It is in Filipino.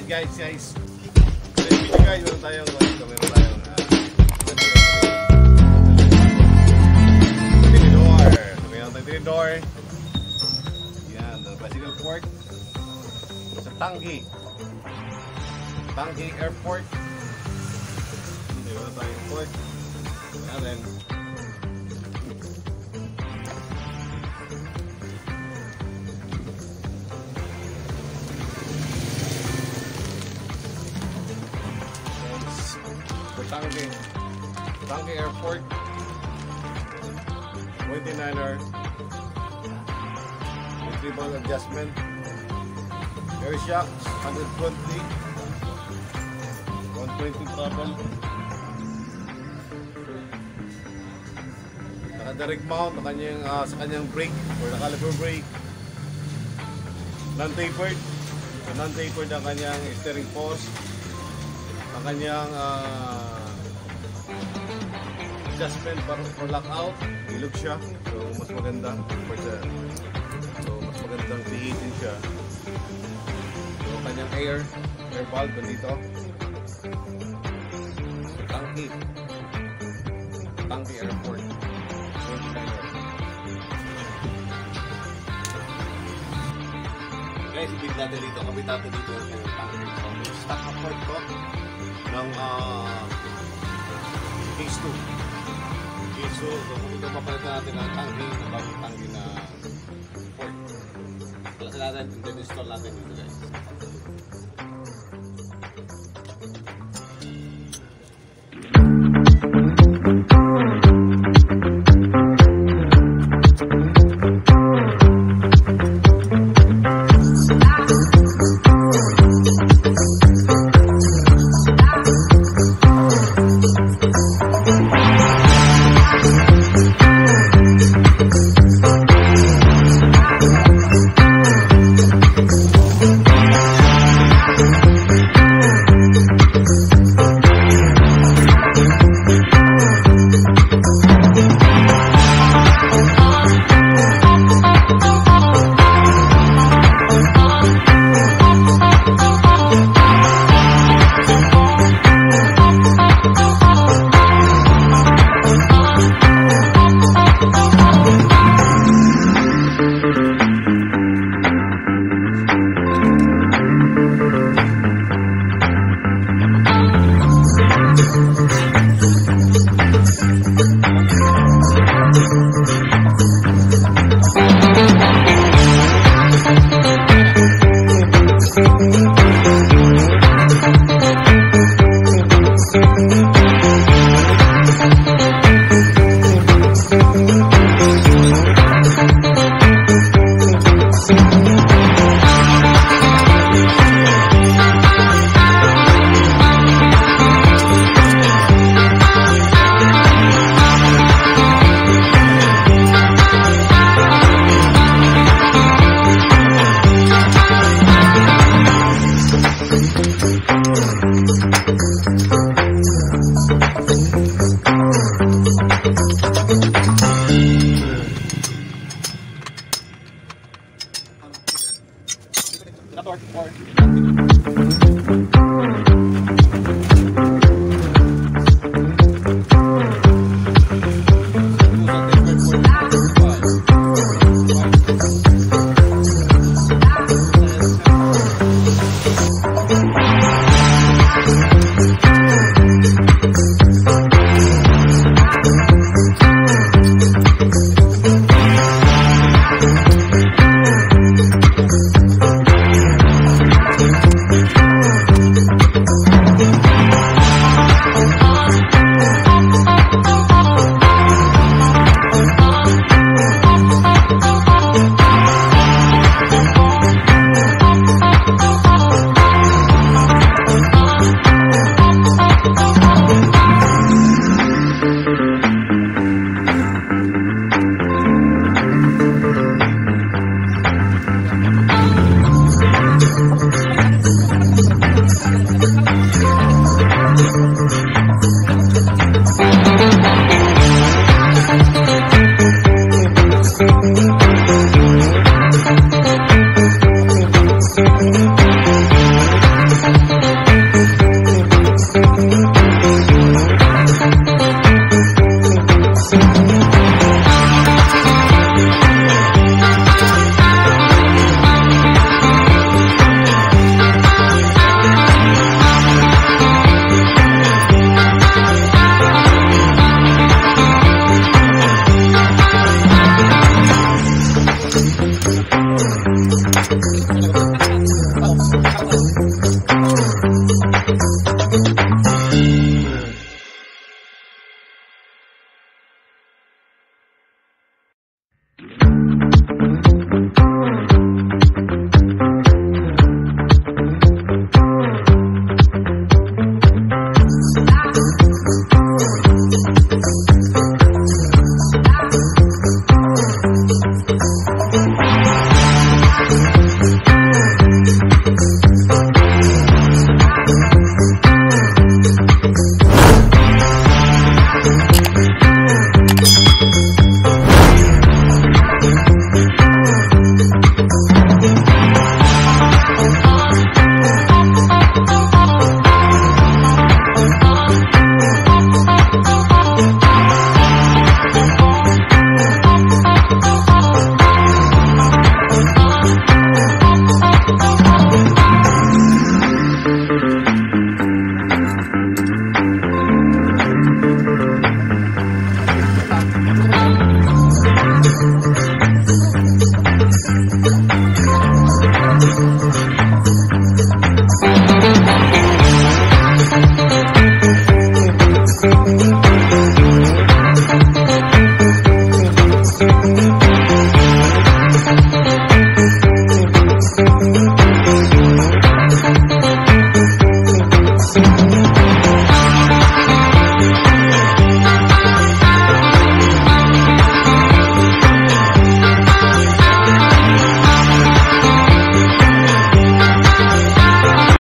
guys. Guys, meron tayong tinidor. Yan, bicycle fork sa Tanke airfork. Meron tayong fork. And then Tanke airfork 29er with rebound adjustment, airshox 120 trouble, naka-direct mount sa kanyang brake or na caliper brake, non-tapered. So non-tapered ang kanyang steering post, ang kanyang adjustment para for lockout, ilog siya. So mas maganda magandang pihitin siya. So kanyang air valve dito. So Tanke airport. Guys, ibig natin dito, kapit natin dito yung Tanke. So stock na port ko ng case 2. So ito papalitan natin ang Tanke, na bagong Tanke na port. Pala natin, install natin dito guys.